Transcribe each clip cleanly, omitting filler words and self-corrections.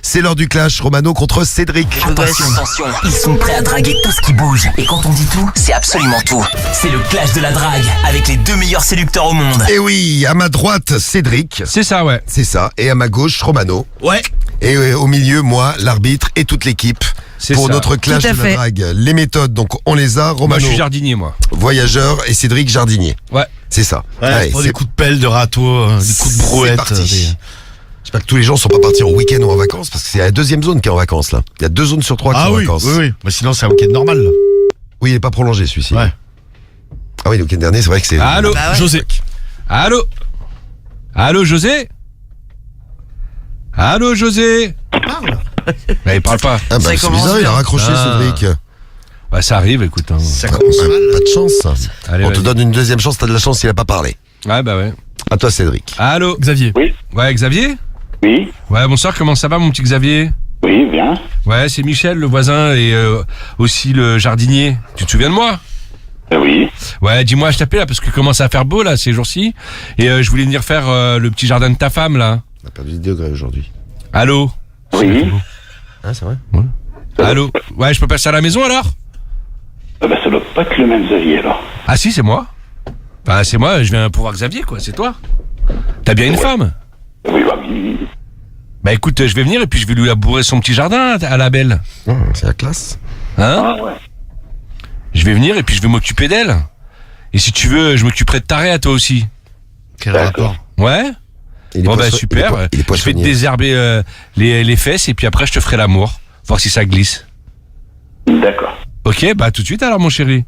C'est l'heure du clash Romano contre Cédric. Attention, ils sont prêts à draguer tout ce qui bouge. Et quand on dit tout, c'est absolument tout. C'est le clash de la drague, avec les 2 meilleurs séducteurs au monde. Et oui, à ma droite, Cédric. C'est ça, ouais. C'est ça. Et à ma gauche, Romano. Ouais. Et au milieu, moi, l'arbitre et toute l'équipe. C'est pour ça. notre clash Tout à de la fait. drague. Les méthodes, donc on les a. Moi, Romano, je suis jardinier, moi. voyageur, et Cédric, jardinier. Ouais. C'est ça. Ouais, Allez, prends c'est des coups de pelle, de râteau, des coups de c'est brouette. parti. J'espère que tous les gens sont pas partis en week-end ou en vacances, parce que c'est la deuxième zone qui est en vacances, là. Il y a 2 zones sur 3 qui sont Ah en oui, vacances. oui. Mais sinon, c'est un week-end normal. Là. Oui, il n'est pas prolongé, celui-ci. Ouais. Ah oui, le week-end dernier, c'est vrai que c'est... Allô, Bah ouais. José. Allô. Allô, José. Allô, José. Bah, il parle pas. Ah bah, Ça c'est commence bizarre, il a bien. raccroché, Ah. Cédric. Bah, ça arrive, écoute. Hein. Ça commence mal. Pas de chance. Allez, On te vas-y. donne une deuxième chance, t'as de la chance, il a pas parlé. Ouais, bah ouais. À toi, Cédric. Allô. Xavier. Oui. Ouais, Xavier. Oui, Ouais, bonsoir, comment ça va, mon petit Xavier? oui, bien. Ouais, c'est Michel, le voisin, et aussi le jardinier. Tu te souviens de moi? Oui. Ouais, dis-moi, je t'appelle là, parce que commence à faire beau, là, ces jours-ci. Et je voulais venir faire le petit jardin de ta femme, là. On a perdu 10 degrés aujourd'hui. Allô. Oui. Ah, c'est vrai? Allô. Ouais, je peux passer à la maison, alors? Ah bah ça doit pas être le même Xavier alors. Ah si, c'est moi. Bah c'est moi, je viens pour voir Xavier, quoi, c'est toi. T'as bien une femme? Oui, bah oui. Bah écoute, je vais venir et puis je vais lui labourer son petit jardin à la belle. C'est la classe. Hein? Ah ouais. Je vais venir et puis je vais m'occuper d'elle. Et si tu veux, je m'occuperai de ta à toi aussi. Quel D'accord. rapport? Ouais? Il est Bon bah poisson- super. Il est Je vais te poissonnier. désherber les fesses et puis après je te ferai l'amour. Voir si ça glisse. D'accord. Ok, bah tout de suite alors mon chéri.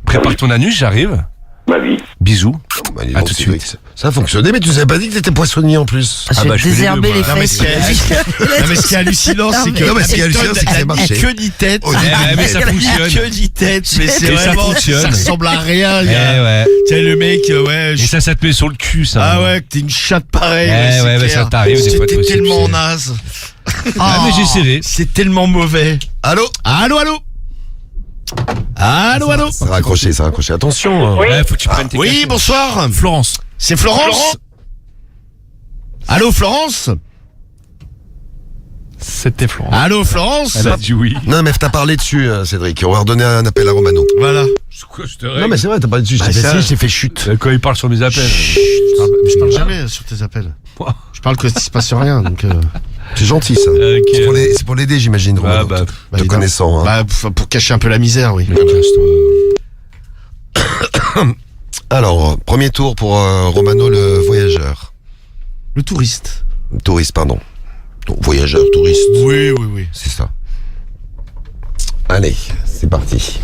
Prépare ton anus, j'arrive. Bah oui. Bisous. Bah, dis À donc, tout de Cédric, suite. Ça a fonctionné, mais tu nous avais pas dit que t'étais poissonnier en plus. Ah Je bah, vais je fais les désherber deux, les moi. Non, mais fesses. Non, mais ce qui est hallucinant, c'est que. Non, mais ce qui est hallucinant, c'est que c'est marché. Que ni tête. Oh, mais ça fonctionne. Que ni tête. Mais c'est Et ça vraiment. fonctionne. Ça ressemble à rien. Eh gars. ouais. Tu sais, le mec, ouais. Et ça te met sur le cul, ça. Ah ouais, que t'es une chatte pareille. Eh c'est ouais, mais clair. ça t'arrive des fois, toi T'es aussi, tellement tu sais. naze. Ah, mais j'ai serré. C'est tellement mauvais. Allô? Allô, allô. Allô, allô. Ça a raccroché, ça a raccroché. Attention. Hein. Ouais, faut que tu prennes tes Oui, cachets. bonsoir. Florence. C'est Florence. Allô, Florence. C'était Florence. Allô, Florence. Elle a dit oui. Non, mais t'as parlé dessus, Cédric. On va redonner un appel à Romano. Voilà. Je te Non, mais c'est vrai, t'as parlé dessus. Bah, J'ai fait ça- si, j'ai fait chute. Quand il parle sur mes appels. Je parle jamais sur tes appels. Quoi Je parle que s'il se passe rien, donc. C'est gentil, ça. Ok. C'est pour l'aider, j'imagine, Bah, Romano. bah, te évidemment. connaissant. Hein. Bah, pour cacher un peu la misère, oui. Mais casse-toi. Alors, premier tour pour Romano le voyageur. Le touriste. Touriste, pardon. Donc, voyageur, touriste, Oui, oui, oui. c'est ça. Allez, c'est parti.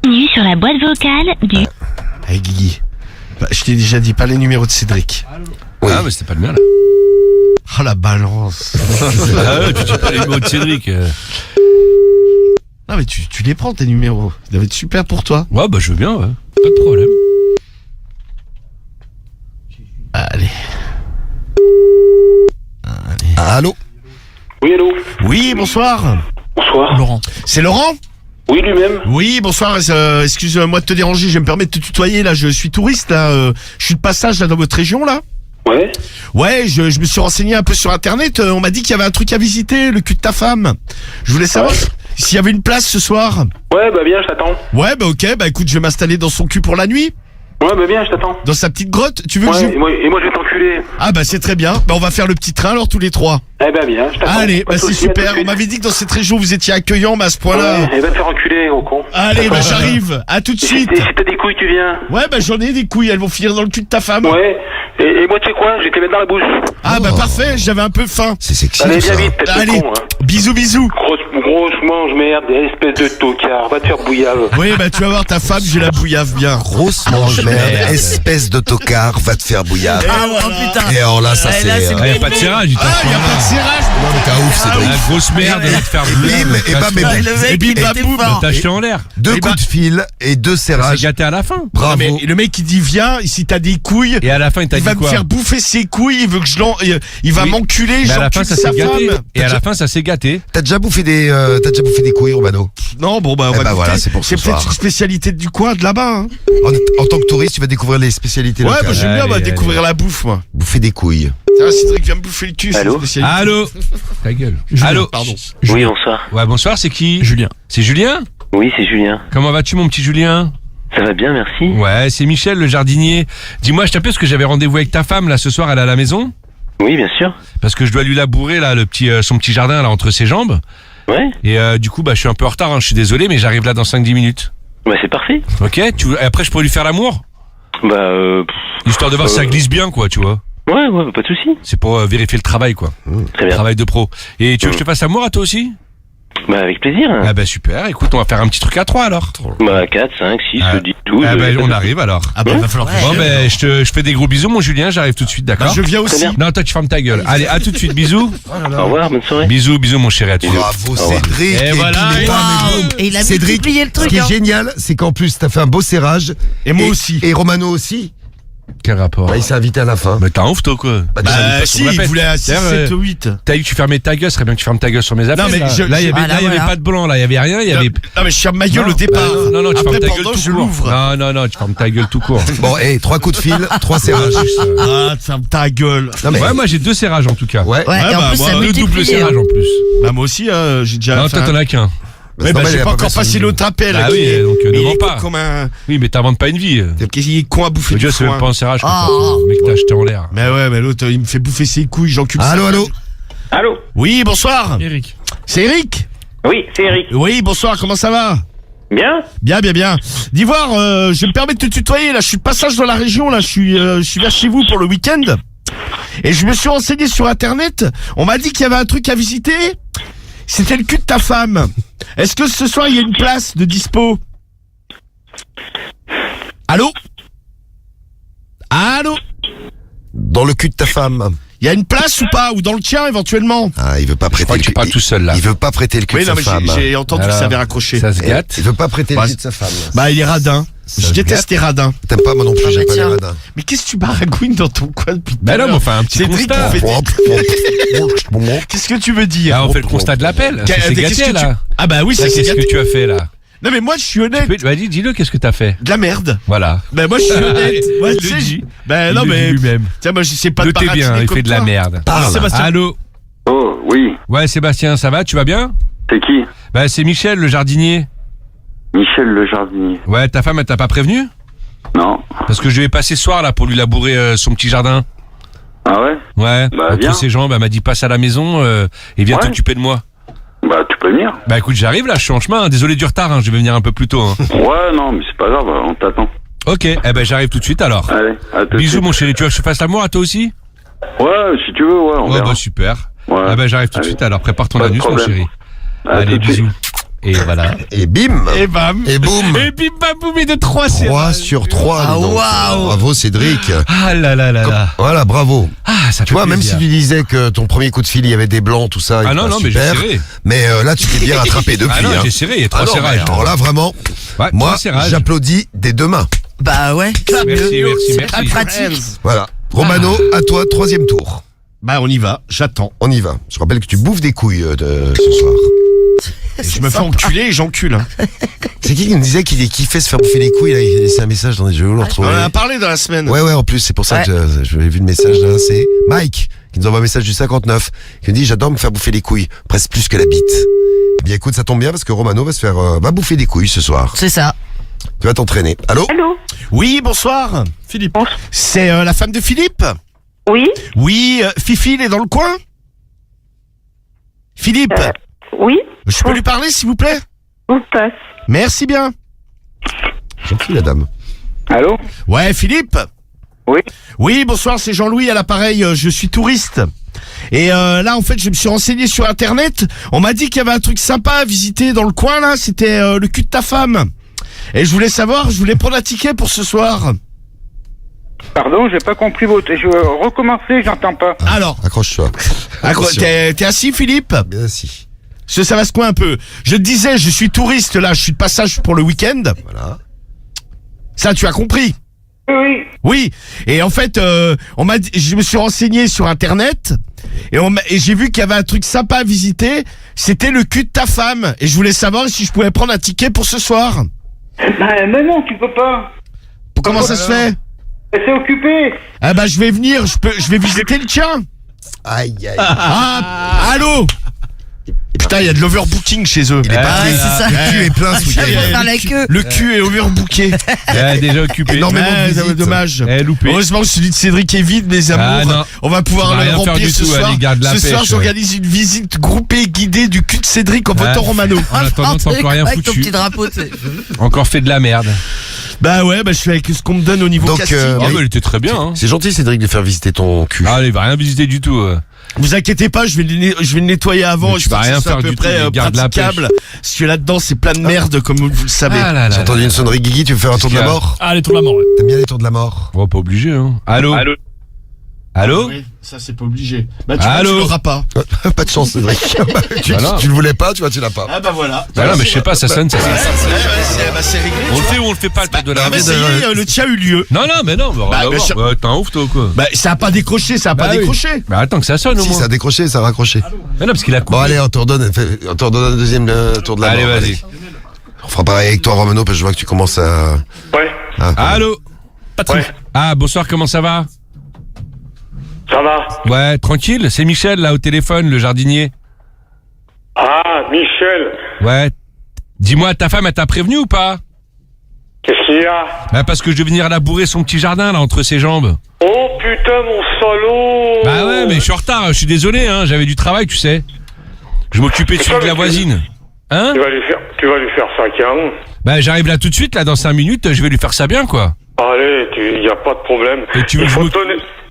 Bienvenue sur la boîte vocale du Allez, Guigui. Bah, je t'ai déjà dit pas les numéros de Cédric. Oui. Ah, mais c'était pas le mien, là. Oh la balance. Ah ouais, puis tu parles les mots de Cédric. Non mais tu les prends tes numéros. Ça doit être super pour toi. Ouais, bah, je veux bien, ouais. Pas de problème. Allez. Allô? Oui, allô. Oui, bonsoir. Bonsoir. Laurent. C'est Laurent? Oui, lui-même. Oui, bonsoir. Excuse-moi de te déranger. Je vais me permettre de te tutoyer là. Je suis touriste là. Je suis de passage là dans votre région là. Ouais. Ouais, je me suis renseigné un peu sur internet. On m'a dit qu'il y avait un truc à visiter, le cul de ta femme. Je voulais savoir s'il y avait une place ce soir. Ouais, bah bien, je t'attends. Ouais, bah ok. Bah écoute, je vais m'installer dans son cul pour la nuit, Ouais, bah bien, je t'attends. dans sa petite grotte. Tu veux que Ouais, je... et moi je vais t'enculer. Ah bah c'est très bien. Bah on va faire le petit train alors tous les trois. Eh bah bien, je t'attends. Allez, Pas bah de c'est soucis, à tout de super. On suite. m'avait dit que dans cette région vous étiez accueillant, mais à ce point-là. Ouais, elle va te faire enculer, au con. Allez, bah j'arrive. À tout de Et si suite. si t'as des couilles, tu viens. Ouais, bah j'en ai des couilles. Elles vont finir dans le cul de ta femme. Ouais. Et moi, tu sais quoi? Je vais te les mettre dans la bouche. Ah bah Oh. parfait. J'avais un peu faim. C'est sexy, Allez, tout viens ça. vite, tête de Allez, con, hein. bisous, bisous. Grosse mange merde, espèce de tocard. Va te faire bouillave. Oui, bah tu vas voir ta femme, j'ai la bouillave bien. Grosse mange-merde, espèce de tocard, va te faire bouillard. Ah, Oh putain. Et alors là, ça Ouais, c'est... là, c'est Ah, y a pas de serrage, du Ah, y a pas de serrage. Non, mais t'as ouf, Cédric. La grosse merde, elle va te faire Et bim, et bam, et Ouais, boum. le mec, Et bim, il bam, était boum. fort. T'as acheté en l'air. 2 Et coups bah- de fil et 2 C'est serrages. gâté à la fin. Bravo. Mais le mec il dit viens, si t'as des couilles, Et à la fin, il t'a il dit va me quoi? faire bouffer ses couilles, il veut que il va Oui. m'enculer, Mais à la fin, j'encule ça sa s'est gâté. femme. Et à la fin, ça s'est gâté. T'as déjà bouffé t'as déjà bouffé des couilles, Romano? Non, bon bah on Eh va ben goûter. voilà, c'est pour ce peut-être soir. une spécialité du coin, de là-bas. Hein. En tant que touriste, tu vas découvrir les spécialités Ouais, locales. moi j'aime bien Allez, découvrir la bouffe, moi. Bouffer des couilles. Tiens, Cédric vient me bouffer le cul. c'est Allô une spécialité. Allô. Ta gueule. Allô. Pardon. Oui, bonsoir. Ouais, bonsoir, c'est qui? Julien. C'est Julien? Oui, c'est Julien. Comment vas-tu, mon petit Julien? Ça va bien, merci. Ouais, c'est Michel, le jardinier. Dis-moi, je t'appelle parce que j'avais rendez-vous avec ta femme, là, ce soir, elle est à la maison. Oui, bien sûr. Parce que je dois lui labourer, là, son petit jardin, là, entre ses jambes. Ouais. Et du coup, bah, je suis un peu en retard, hein, je suis désolé, mais j'arrive là dans 5-10 minutes. Bah, c'est parfait. Ok? Après, je pourrais lui faire l'amour? Bah, Histoire de voir si ça glisse bien, quoi, tu vois. ouais, pas de souci. C'est pour vérifier le travail, quoi. Très bien. Travail de pro. Et tu veux que je te fasse l'amour à toi aussi? Bah, avec plaisir. Ah bah super, écoute, on va faire un petit truc à 3 alors. Bah, 4, 5, 6, Ah. 10, 12. Ah bah on arrive alors. Ah bah, il va falloir que Bon ben je fais des gros bisous mon Julien, j'arrive tout de suite, d'accord? je viens aussi. bien. Non toi tu fermes ta gueule. Allez, à tout de suite, bisous. Au revoir, bonne soirée. Bisous mon chéri, à tout de suite. Bravo, Cédric. Et voilà, tous les et pas, mais Waouh. boum. Et il a Cédric, multiplié le ce truc. qui est hein. génial, c'est qu'en plus, t'as fait un beau serrage. Et moi aussi. Et Romano aussi. Quel rapport? Bah, il s'est invité à la fin. Mais t'as un ouf toi quoi? Bah, déjà, Bah pas si, sur la il pète. voulait à 6, D'ailleurs, 7 ou 8. T'as dit que tu fermais ta gueule, ce serait bien que tu fermes ta gueule sur mes appels. mais là. je- Là, il y avait, Voilà, là, il y avait voilà. pas de blanc, là, il y avait rien, il y avait. Non mais je ferme ma gueule au départ. Non, tu Après fermes ta gueule pendant tout je court. l'ouvre. Non, tu fermes ta gueule tout court. Bon, 3 coups de fil, 3 serrages. Ah, ferme ta gueule. Non, mais, Ouais, moi j'ai 2 serrages en tout cas. ouais. Ouais, et en bah, plus, moi, ça deux Deux doubles multiplie. serrages en plus. Bah moi aussi, j'ai déjà. Non, toi t'en as qu'un. Bah, Ouais, c'est bah normal, il j'ai a pas encore fait passé son- l'autre appel. Ah qui oui, est- donc, ne mais il mens est pas. comme un. Oui, mais t'inventes pas une vie. Il est con à bouffer Le du Dieu, c'est même pas foin. un serrage. Oh. Le mec t'a acheté en l'air. Mais ouais, mais l'autre, il me fait bouffer ses couilles, j'encule ça. Allô. Allô? Oui, bonsoir. Eric. C'est Eric. Oui, c'est Eric. Oui, bonsoir, comment ça va? Bien? Bien. D'Ivoire, je me permets de te tutoyer, là, je suis de passage dans la région, là, je suis vers chez vous pour le week-end. Et je me suis renseigné sur Internet, on m'a dit qu'il y avait un truc à visiter, c'était le cul de ta femme. Est-ce que ce soir, il y a une place de dispo? Allô? Dans le cul de ta femme. Il y a une place ou pas? Ou dans le tien, éventuellement? Ah, il veut pas Je prêter crois le que tu cul. parles tout seul là. Il veut pas prêter le cul Oui, de non, sa mais femme. j'ai entendu que Alors, ça avait raccroché. Ça se gâte. Il veut pas prêter Bah, le cul de sa femme. Bah, il est radin. Ça Je se déteste les radins. T'aimes pas, moi non plus, Ah, j'aime bah, pas les tiens. radins. Mais qu'est-ce que tu baragouines dans ton coin depuis tout Ben à non, mais l'heure? on fait un petit Cédric, constat. il fait- Qu'est-ce que tu veux dire? Ah, on fait le constat de l'appel. Ça s'est Qu'est-ce gâté que tu- là. Ah bah oui, ça Là, c'est Qu'est-ce que gâté. tu as fait là? Non mais moi je suis honnête. Vas-y, dis-le, qu'est-ce que t'as fait? De la merde. Voilà. Ben moi je suis honnête. Moi Il tu le sais, dit. ben Il non le mais dit lui-même. tiens moi je sais pas de Notez bien, baratiner il comme fait de la toi. merde. Parle. Sébastien. Allô? Oh, oui. Ouais, Sébastien, ça va? Tu vas bien? C'est qui? Bah, c'est Michel, le jardinier. Michel le jardinier. Ouais, ta femme, elle t'a pas prévenu? Non. Parce que je vais passer ce soir là pour lui labourer son petit jardin. Ah ouais? Ouais. Bah, Entre viens. ses jambes, elle m'a dit passe à la maison et viens Ouais. t'occuper de moi. Bah, tu peux venir. Bah écoute, j'arrive là, je suis en chemin. Hein. Désolé du retard, hein, je vais venir un peu plus tôt. Hein. Ouais, non, mais c'est pas grave, on t'attend. Ok, eh ben j'arrive tout de suite alors. Allez, à tout de Bisous suite. mon chéri, tu veux que je te fasse l'amour à toi aussi? Ouais, si tu veux, ouais, on Ouais, verra. bah super. Ouais. Ah bah j'arrive tout de Allez. suite alors, prépare ton Pas de anus mon problème. chéri. À Allez, tout de suite. bisous. Et voilà. Et bim. Et bam. Et boum. Et bim bam boum et de 3 3 sur 3. Ah, dis donc. waouh. Bravo, Cédric. Ah là là là là. Voilà, bravo. Ah, ça fait Tu vois, même plaisir. si tu disais que ton premier coup de fil, il y avait des blancs, tout ça. Ah et non, pas non, mais j'ai super. serré. Mais là, tu t'es bien rattrapé depuis. Ah non, hein. j'ai serré, il y a 3 Ah non, mais serrages. alors là, vraiment, Ouais, moi, 3 serrages. j'applaudis des deux mains. Bah ouais. Merci, Très merci. pratique. Voilà. Romano, à toi, 3e tour. Bah on y va, j'attends. On y va. Je rappelle que tu bouffes des couilles ce soir. Et je me fais enculer et j'encule. Hein. C'est qui nous disait qu'il kiffait se faire bouffer les couilles là? Il a laissé un message dans les jeux, on le On retrouve. en a parlé dans la semaine. Ouais, en plus, c'est pour ça que je vu le message là. C'est Mike qui nous envoie un message du 59 qui nous dit j'adore me faire bouffer les couilles, presque plus que la bite. Eh bien écoute, ça tombe bien parce que Romano va se faire va bouffer des couilles ce soir. C'est ça. Tu vas t'entraîner. Allô? Allô? Oui, bonsoir. Philippe. C'est la femme de Philippe? Oui? Oui, Fifi, il est dans le coin? Philippe, Oui? je peux lui parler s'il vous plaît? On passe. Merci bien. Gentil la dame. Allô? Ouais, Philippe? Oui? Oui, bonsoir, c'est Jean-Louis à l'appareil, je suis touriste. Et là, en fait, je me suis renseigné sur Internet. On m'a dit qu'il y avait un truc sympa à visiter dans le coin, là. C'était le cul de ta femme. Et je voulais savoir, je voulais prendre un ticket pour ce soir. Pardon, j'ai pas compris votre... Je vais recommencer, j'entends pas. Alors, Accroche-toi. Attention. t'es assis, Philippe? Bien assis. Ça va se coin un peu. Je te disais, je suis touriste, là. Je suis de passage pour le week-end. Voilà. Ça, tu as compris? Oui. Oui. Et en fait, on m'a dit, je me suis renseigné sur Internet et j'ai vu qu'il y avait un truc sympa à visiter. C'était le cul de ta femme. Et je voulais savoir si je pouvais prendre un ticket pour ce soir. Bah, mais non, tu peux pas. Comment ça se fait? C'est occupé. Ah bah je vais venir, je vais visiter le tien. Aïe, aïe. Ah, allô? Putain, il y a de l'overbooking chez eux. Il est pas pris. c'est ça. Le cul est plein ce Faire week-end. la queue. Le cul est overbooké. Déjà occupé. Énormément de visites. dommage. Loupé. Heureusement que celui de Cédric est vide, mes amours. non. On va pouvoir On va le rien faire remplir du ce tout, soir. les gars de la Ce soir, pêche, j'organise une visite groupée guidée du cul de Cédric en votant Romano. En attendant, t'as encore rien Avec ton foutu. petit drapeau, tu sais. Encore fait de la merde. Bah ouais, bah je fais avec ce qu'on me donne au niveau Donc, casting. Ah, mais il était très bien. Hein. C'est gentil, Cédric, de faire visiter ton cul. Ah, il va rien visiter du tout. Vous inquiétez pas, je vais le nettoyer avant. Mais tu je vas pense rien que ce soit faire à peu du tout, près les gardes de la praticable. Parce que là-dedans, c'est plein de merde, comme vous le savez. Ah là là. J'ai entendu une sonnerie, Guigui, tu veux faire un tour de la mort? Ah, les tours de la mort, ouais. T'aimes bien les tours de la mort? Oh, pas obligé. Hein. Allô. Allô. Oui, ça c'est pas obligé. Bah tu vois, Allô tu l'auras pas. Pas de chance, Cédric. Voilà. Tu le voulais pas, tu vois, tu l'as pas. Ah bah voilà. Bah non, mais je sais pas, ça sonne, ça sonne. C'est réglé. On le fait ou on le fait pas le tour de la Ah, mais mort? ça y est, le tien a eu lieu. Non, mais non. Bah, bien sûr. T'es un ouf, toi, quoi. Bah ça a pas décroché, ça a pas Bah oui. décroché. Bah attends que ça sonne au Si, moins. ça a décroché, ça a raccroché. Mais non, parce qu'il a coupé. Bon, allez, on te redonne un deuxième tour de la Allez, mort. vas-y. On fera pareil avec toi, Romano, parce que je vois que tu commences à... Ouais, Allô. ouais, Ah, bonsoir, comment ça va? ça va. Ouais, tranquille, c'est Michel, là, au téléphone, le jardinier. Ah, Michel, Ouais. Dis-moi, ta femme, elle t'a prévenu ou pas? qu'est-ce qu'il y a? Bah, parce que je vais venir labourer son petit jardin, là, entre ses jambes. Oh putain, mon salaud! Bah ouais, mais je suis en retard, je suis désolé, hein, j'avais du travail, tu sais. Je m'occupais de celui de la voisine. Hein? Tu vas lui faire ça quand? Bah, j'arrive là tout de suite, là, dans 5 minutes, je vais lui faire ça bien, quoi. Allez, y a pas de problème. Et tu veux il, que faut je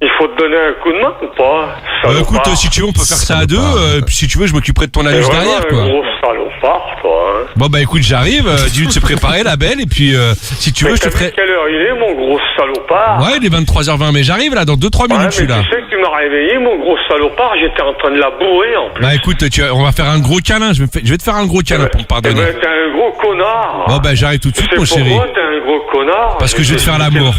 il faut te donner un coup de main ou pas? Écoute, Salopard. si tu veux, on peut faire ça à Salopard. deux, puis si tu veux, je m'occuperai de ton T'es anus vraiment derrière, un quoi. gros salopard, toi, hein. Bon, bah, écoute, j'arrive, dis-lui de se préparer, la belle, et puis, si tu veux, Mais je te t'as vu ferai... quelle heure il est, mon gros salopard? Ouais, il est 23h20, mais j'arrive, là, dans 2-3 Ouais, minutes, je suis mais là. tu sais que tu m'as réveillé, mon gros salopard, j'étais en train de la bourrer, en plus. Bah, écoute, on va faire un gros câlin, je vais te faire un gros câlin pour me Eh pardonner. ben, t'es un gros connard. Bon, bah, j'arrive tout de Tu suite, sais mon chéri. pourquoi t'es un gros connard? Parce que je vais te faire l'amour.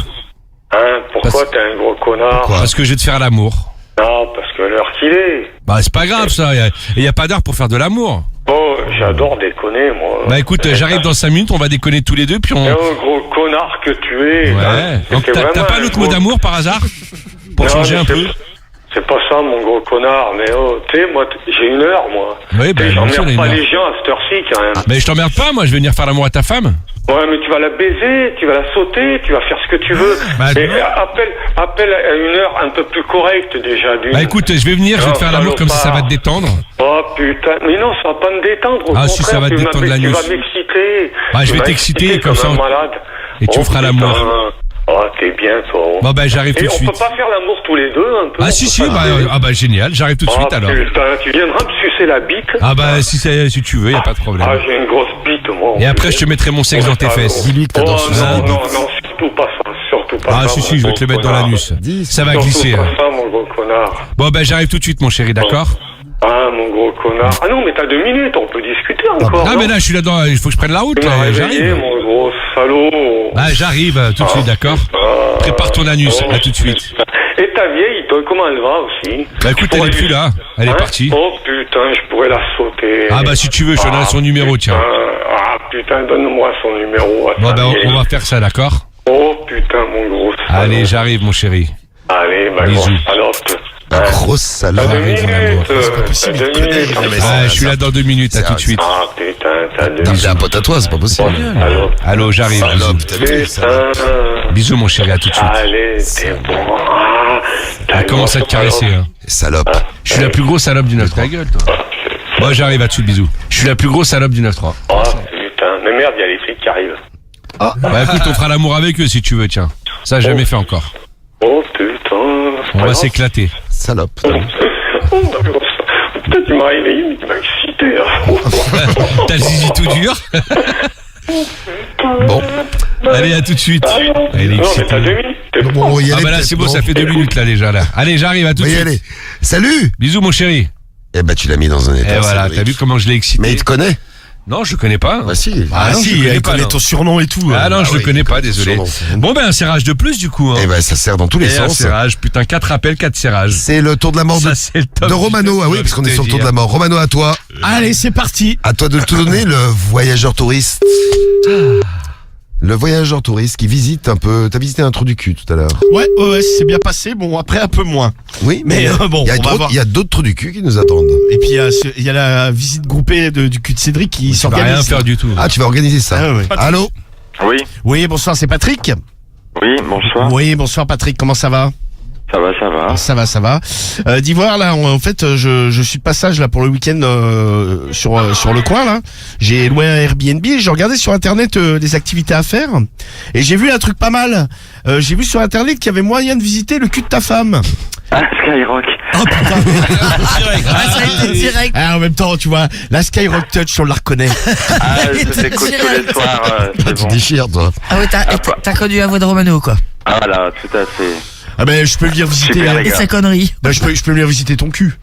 Hein, pourquoi Parce- t'es un gros connard? Pourquoi Parce que je vais te faire l'amour. Non, parce que l'heure qu'il est. Bah, c'est pas grave, ça. Il y a pas d'heure pour faire de l'amour. Oh, j'adore déconner, moi. Bah, écoute, j'arrive dans 5 minutes, on va déconner tous les deux, puis on... Eh oh, gros connard que tu es. Ouais. hein. Donc, C'était t'as vraiment pas un l'autre gros- mot d'amour, par hasard? Pour Non, changer mais un peu? C'est pas ça, mon gros connard, mais oh, tu sais, moi, j'ai une heure, moi. Oui, bah, Et bien sûr, j'emmerde les pas heures. les gens à cette heure-ci, quand même. Mais je t'emmerde pas, moi, je vais venir faire l'amour à ta femme. Ouais, mais tu vas la baiser, tu vas la sauter, tu vas faire ce que tu veux. Bah, mais non. appelle à une heure un peu plus correcte, déjà, d'une. Bah, écoute, je vais venir, je vais te faire l'amour comme ça va te détendre. Oh putain, mais non, ça va pas me détendre. Au Ah, si, ça va te contraire, détendre tu l'anus. vas m'exciter. Ah, je Tu vais vas t'exciter, exciter comme ça, un on- malade. et tu me feras putain. l'amour. Oh, t'es bien, toi. Bon, bah, j'arrive tout Et de on suite. peut pas faire l'amour tous les deux, un peu? Ah, on si, peut si, pas bah, se- ah, bah, génial, j'arrive tout de suite, Oh, alors. putain, tu viendras me sucer la bite? Ah, bah, si tu veux, y a pas de problème. Ah, j'ai une grosse bite, moi. Et après, je te mettrai mon sexe dans tes fesses. Dis-lui que Oh, t'adores sucer non, des non, bites. non, surtout pas ça, surtout pas Ah, ça. si, mon je vais te le gros mettre dans connard. l'anus. Dis, Ça va Surtout glisser. pas ça, mon gros connard. Bon, bah, j'arrive tout de suite, mon chéri, d'accord? Ah, mon gros connard. Ah non, mais t'as 2 minutes, on peut discuter encore. Ah, mais là, je suis là-dedans, il faut que je prenne la route, Tu m'as là, réveillé, j'arrive. mon gros salaud. Bah, j'arrive tout de suite, d'accord? Prépare ton anus, là, tout de suite. Et ta vieille, toi, comment elle va aussi? Bah, écoute, elle est plus là, elle est Hein? partie. Oh putain, je pourrais la sauter. Ah, bah, si tu veux, je te donne son numéro, tiens. Ah putain, donne-moi son numéro. à Bon, ta bah, vieille. on va faire ça, d'accord? Oh putain, mon gros salaud. Allez, j'arrive, mon chéri. Allez, ma Bisous. grosse salope. La grosse salope. T'as 2 Arrête, mon amour. minutes. C'est pas possible, T'as il 2 te connaît, minutes. non, mais Ah, je suis là dans 2 minutes, à tout de suite. Ah putain, t'as 2 Dis un pote à toi, c'est pas possible. Salope. Allô, j'arrive. Salope, Bisous. t'as vu ça? Putain. Bisous, mon chéri, à tout de suite. Allez, t'es bon. Ah, t'as Elle commence à te caresser, hein. Salope. Je suis la plus grosse salope du 9-3. Ta gueule, toi. Bon, j'arrive, à tout de suite, bisous. Je suis la plus grosse salope du 9-3. Oh putain, mais merde, il y a les flics qui arrivent. Bah, écoute, on fera l'amour avec eux si tu veux, tiens. Ça, j'ai jamais fait encore. Oh putain. On va s'éclater. Salope. Oh, ma grosse. Putain, tu m'as réveillé, mais tu m'as excité. Hein. T'as le zizi tout dur? Bon. Allez, à tout de suite. Elle est Non, mais excitée. t'as 2 minutes. T'es Bon, bon. on va y Ah aller. bah là, peut-être, c'est beau, non? ça fait 2 minutes là déjà, là. Allez, j'arrive, à tout On de va y suite. aller. Salut! Bisous, mon chéri. Eh ben, tu l'as mis dans un état. Et voilà, Cédric. t'as vu comment je l'ai excité? Mais il te connaît? Non, je le connais pas. Bah si. Ah, non, je si, le connais elle pas, connaît non. ton surnom et tout. Ah non, je le oui, connais pas, désolé. sûrement. Bon ben un serrage de plus du coup. Hein. Eh ben, ça sert dans tous les Et un sens. serrage, putain, 4 appels, 4 serrages. C'est le tour de la mort Ça, de, c'est le top de du Romano. top, Ah oui, j'ai parce qu'on envie est de sur te le tour de dire. la mort. Romano, à toi. Allez, c'est parti. À toi de tout donner, le voyageur touriste. Le voyageur touriste qui visite un peu. T'as visité un trou du cul tout à l'heure. Ouais, c'est bien passé. Bon, après, un peu moins. Oui, Mais, bon, il y a on va d'autres- voir. il y a d'autres trous du cul qui nous attendent. Et puis, il y a la visite groupée du cul de Cédric qui Ça va s'organise. rien faire du tout. Ah, tu vas organiser ça. Ah, ouais. Allô? Oui, Oui, bonsoir, c'est Patrick. oui, bonsoir. Oui, bonsoir Patrick, comment ça va? Ça va, ça va. Ça va. D'Ivoire, là, en fait, je suis de passage là pour le week-end sur le coin là. J'ai loué un Airbnb. J'ai regardé sur internet les activités à faire et j'ai vu un truc pas mal. J'ai vu sur internet qu'il y avait moyen de visiter le cul de ta femme. Ah, Skyrock. Oh putain. ça a été direct. Ah, en même temps, tu vois, la Skyrock Touch, on la reconnaît. Ah, je t'écoute tous les soirs, c'est Tu bon. déchires, toi. Ah ouais, t'as connu la voix de Romano, quoi. Ah là, tout à fait. Ah ben, je peux venir visiter. Super, les Et gars. sa connerie. Ben, je peux venir visiter ton cul.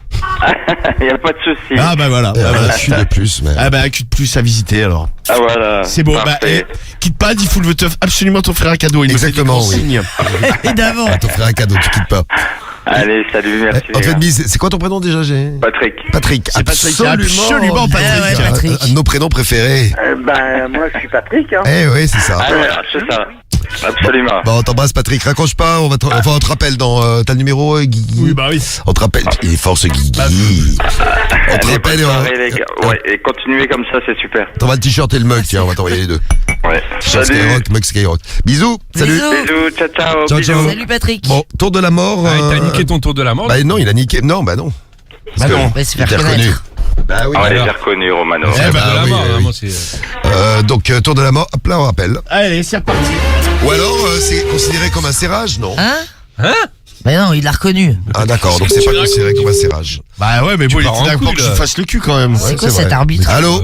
Il n'y a pas de souci. Ah bah voilà. Ah, bah, cul de plus, mais. Ah bah un cul de plus à visiter alors. Ah, voilà. C'est beau. Bah, Parfait. quitte pas, Diffoul veut absolument t'offrir un cadeau. Il Exactement, me fait des grands oui. signes. Évidemment. On t'offrir un cadeau, tu quittes pas. Allez, salut, merci. En les fait, gars. Mise, c'est quoi ton prénom déjà, j'ai Patrick. Patrick. C'est Patrick, absolument Patrick. Ah ouais, Patrick. Un de nos prénoms préférés. Moi, je suis Patrick. Hein. Eh oui, c'est ça. Ah, voilà, c'est ça. Absolument. Bon, on t'embrasse, Patrick. Raccroche pas, on te rappelle dans. T'as le numéro, Guigui? Oui, bah oui. On te rappelle. Il est fort, ce Guigui. On te Allez, rappelle bonne et soirée, les gars. Ouais, et continuez comme ça, c'est super. t'envoies le t-shirt et le mug, tiens, on va t'envoyer les deux. Ouais. T-shirt Salut. Skyrock, mug Skyrock. Bisous, salut. Bisous. Bisous, ciao, ciao. Ciao, bisous. ciao. Salut Patrick. Bon, tour de la mort. Ah, il t'a niqué ton tour de la mort. Bah non, il a niqué. Non, bah non. Bah non. On va se Il faire t'a reconnu. connaître. Bah oui. Ah, ouais, alors. j'ai reconnu, Romano. Eh Tour bah de la oui, mort, oui, vraiment, oui. c'est. Donc, tour de la mort, hop là, on rappelle. Allez, c'est reparti. Ou alors, c'est considéré comme un serrage, non? Hein Bah non, il l'a reconnu. Ah d'accord, donc c'est pas considéré comme un serrage. Bah ouais, mais bon, il pars en était d'accord couille, que je là. fasse le cul quand même. C'est quoi c'est cet vrai. arbitre? Allô?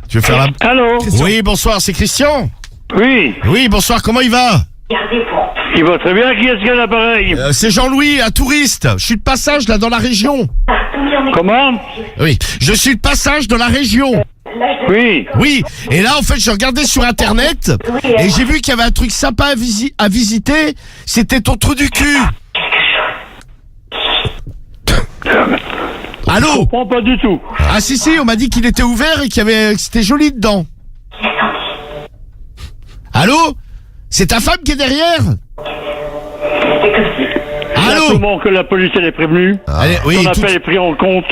Tu veux faire la... Allô? Oui, bonsoir, c'est Christian. Oui, Oui, bonsoir, comment il va? il va très bien. Qui est-ce qui a l'appareil? C'est Jean-Louis, un touriste. Je suis de passage là dans la région. Comment? Oui, je suis de passage dans la région. Oui. Oui, et là en fait je regardais sur internet et j'ai vu qu'il y avait un truc sympa à visiter, c'était ton trou du cul. Allô? Comprends pas du tout. Ah si, on m'a dit qu'il était ouvert et que c'était joli dedans. Allô? C'est ta femme qui est derrière? Allô? Comment que la police elle est prévenue? Allez, oui, Ton tout- appel est pris en compte.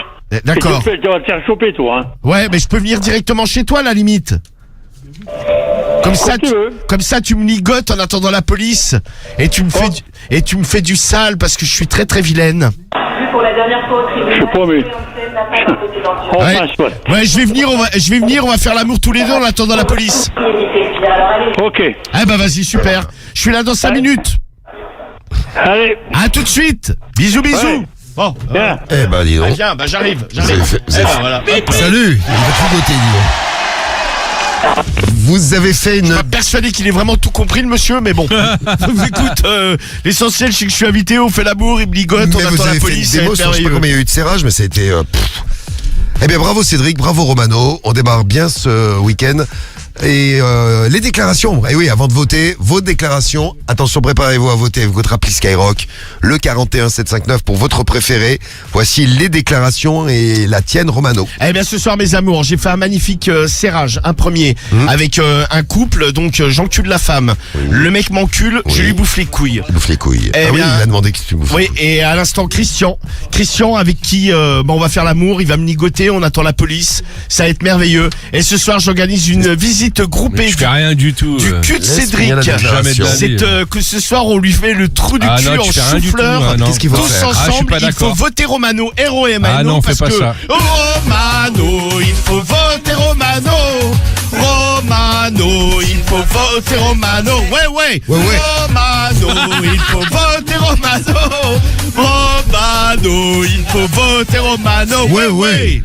D'accord. Et tu vas te faire choper, toi. Hein. Ouais, mais je peux venir directement chez toi, à la limite. tu veux. Comme ça, tu me ligotes en attendant la police et tu me fais du sale parce que je suis très très vilaine. Je promets. Enfin, soit. Ouais, je vais venir, on va faire l'amour tous les deux en attendant la police. Ok. Ah bah vas-y, super. Je suis là dans 5 minutes. Allez. À tout de suite. Bisous, bisous. Ouais. Bon, Bien. Eh ben dis donc. viens, bah j'arrive. Vous avez fait- vous Eh avez ben, fait- voilà. Salut, il va tout noter, dis donc. Vous avez fait Je une... suis pas persuadé qu'il ait vraiment tout compris, le monsieur, mais bon. Écoute, l'essentiel, c'est que je suis invité, on fait l'amour, il me ligote, on Mais vous attend la avez fait police, une ça va démo être sur, je sais pas merveilleux. combien il y a eu de serrage, mais ça a été... Eh bien, bravo Cédric, bravo Romano. On démarre bien ce week-end. Et les déclarations, eh oui, avant de voter, vos déclarations, attention, préparez-vous à voter avec votre appli Skyrock, le 41759 pour votre préféré. Voici les déclarations et la tienne, Romano. Eh bien, ce soir, mes amours, j'ai fait un magnifique serrage, un premier, avec un couple, donc j'encule la femme. Le mec m'encule, je lui bouffe les couilles. Il bouffe les couilles. Eh Ah oui, bien, il a demandé que tu bouffes. Oui, et à l'instant, Christian avec qui on va faire l'amour, il va me ligoter, on attend la police, ça va être merveilleux. Et ce soir, j'organise une visite groupée Mais je fais rien du tout. du cul de laisse Cédric. finir la déclaration. Jamais de la vie. C'est que ce soir, on lui fait le trou du Ah cul non, en tu fais rien du tout, souffleur. ah non. Qu'est-ce qu'il faut Tous faire? Ah, je suis ensemble, pas il faut d'accord. voter Romano, R-O-M-A-N-O, Ah non, fais parce pas que ça. Romano, il faut voter Romano. Romano, il faut voter Romano. Ouais. Romano, il faut voter Romano. Romano, il faut voter Romano. Ouais.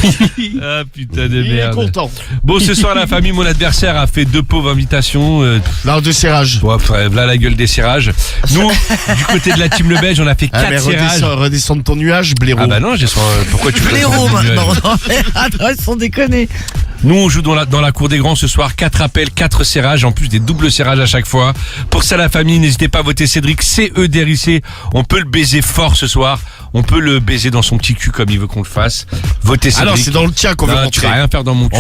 Ah putain de Il est merde. content. Bon, ce soir, la famille, mon adversaire a fait 2 pauvres invitations. Lors de serrage. Bon, après, voilà la gueule des serrages. Nous, du côté de la team Le Belge, on a fait 4 mais serrages. redescends de ton nuage, blaireau. Ah bah non, pourquoi tu fais Blaireau ça, maintenant. Non, mais attends, ils sont déconnés. Nous, on joue dans la cour des grands ce soir. 4 appels, 4 serrages, en plus des doubles serrages à chaque fois. Pour ça, la famille, n'hésitez pas à voter Cédric CEDRIC. On peut le baiser fort ce soir. On peut le baiser dans son petit cul comme il veut qu'on le fasse. Votez Cédric. Alors c'est dans le tien qu'on veut Non, tu rentrer. vas rien faire dans mon cul.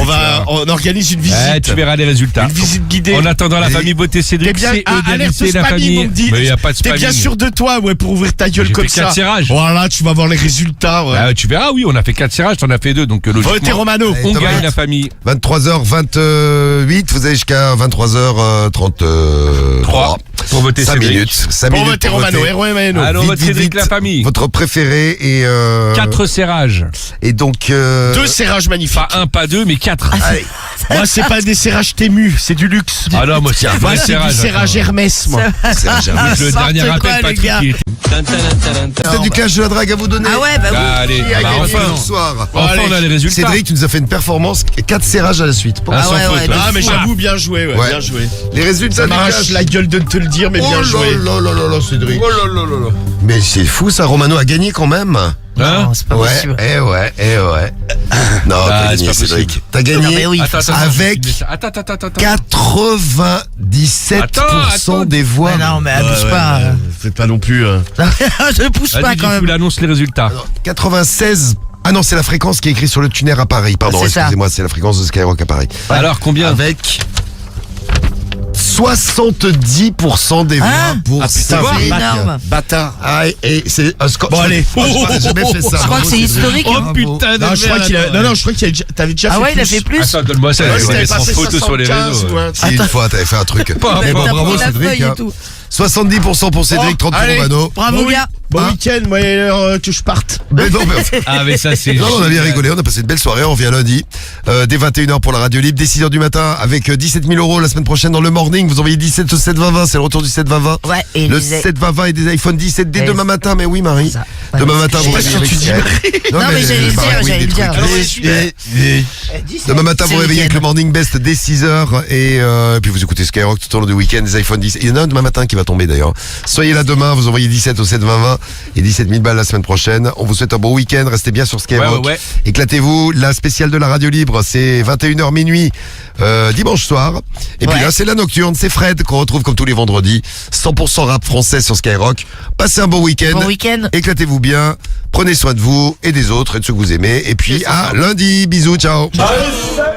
On organise une visite. Tu verras les résultats. Une visite guidée. En attendant, la Et- famille, votez T'es Cédric bien, alerte CEDRIC, la spamming, famille. on me dit. Mais y a pas de T'es spamming. bien sûr de toi, ouais, pour ouvrir ta gueule J'ai comme fait 4 ça. serrages. Voilà, tu vas voir les résultats, ouais. Tu verras, oui, on a fait 4 serrages, t'en as fait 2, donc Votez logiquement, Romano. Allez, on Thomas. gagne la famille. 23h28, vous avez jusqu'à 23h33. 3 pour voter 5 Cédric. minutes. 5 Pour minutes voter pour Romano, voter. Romano. Alors, Vite, vote vite, Cédric, vite. la famille. Votre préféré et 4 serrages. et donc 2 serrages magnifiques. Pas 1, pas 2, mais 4. allez, Moi, c'est pas des serrages témus, c'est du luxe. Ah non, moi, c'est un Moi, vrai c'est serrage. du serrage Hermès, moi. c'est un germe. Le N'importe dernier quoi, appel, les Patrick, gars. il était... Peut-être du clash de la drague à vous donner. Ah ouais, bah oui. Allez, Qui a bah, gagné enfin, ce soir enfin, on a les résultats. Cédric, tu nous as fait une performance, 4 serrages à la suite. Ah, sans ouais, faute, ouais, là. Ah, mais fou. j'avoue, bien joué, ouais, Ouais. bien joué. Les résultats Ça du m'arrache clash. la gueule de te le dire, mais Oh bien là joué. là là là là, Cédric. Oh là là là là. Mais c'est fou ça, Romano a gagné quand même. Hein Non, c'est pas Ouais, possible. ouais. Non, Ah, t'as c'est gagné pas Cédric. T'as Non, gagné mais oui. Attends, avec Attends. 97% Attends. des voix. Mais non, mais abuse pas. Faites pas non plus. Je pousse pas Vas-y, quand du coup, même. il annonce les résultats. Alors, 96. Ah non, c'est la fréquence qui est écrite sur le tuner à Paris. Pardon, C'est ça. excusez-moi, c'est la fréquence de Skyrock à Paris. Alors, combien Avec 70% des voix Hein pour Ah, putain, Cédric. C'est énorme. Bâtard. Ah, et c'est un score. Bon, allez. J'ai jamais fait ça. Je crois que c'est historique. Oh hein. putain de Non, je crois qu'il a... Non, je crois qu'il a déjà... T'avais déjà Ah fait ouais, il a plus. fait plus. Attends, donne-moi ça, Ouais, je vais ouais, mettre en passé photo sur les 75, réseaux. ouais. Si, une fois, t'avais fait un truc. Pas Mais bon, T'as bravo pris la Cédric. feuille hein. et tout. 70% pour Cédric, 30 pour allez. Romano. Bravo, gars. Bon Hein week-end, moi, il est l'heure que je parte. Mais non, mais- Ah, mais ça, c'est... Non, on a bien rigolé, on a passé une belle soirée, on revient lundi, dès 21h pour la radio libre, dès 6h du matin, avec 17 000 € la semaine prochaine dans le morning, vous envoyez 17 au 7 20 20, c'est le retour du 7 20 20. Ouais, et Le les- 7 20 20 et des iPhone 17 dès Ouais. demain matin, mais oui Marie. Ça. Demain Ouais, matin, j'ai vous pas réveillez sûr, avec tu dis Non, Non, mais j'allais le bah, dire, oui, j'allais des le dire. trucs. Alors, Demain matin, C'est vous réveillez avec week-end. le Morning Best dès 6h et puis vous écoutez Skyrock tout au long du week-end, des iPhone 10. Il y en a un demain matin qui va tomber d'ailleurs. Soyez là demain, vous envoyez 17 au 7 20 20 et 17 000 balles la semaine prochaine. On vous souhaite un bon week-end, restez bien sur Skyrock. Ouais. Éclatez-vous. La spéciale de la radio libre, c'est 21h minuit dimanche soir. Et puis Ouais. là, c'est la nocturne, c'est Fred qu'on retrouve comme tous les vendredis. 100% rap français sur Skyrock. Passez un bon week-end. Bon week-end. Éclatez-vous bien. Prenez soin de vous et des autres et de ceux que vous aimez. Et puis à lundi. Bisous, ciao. Allez,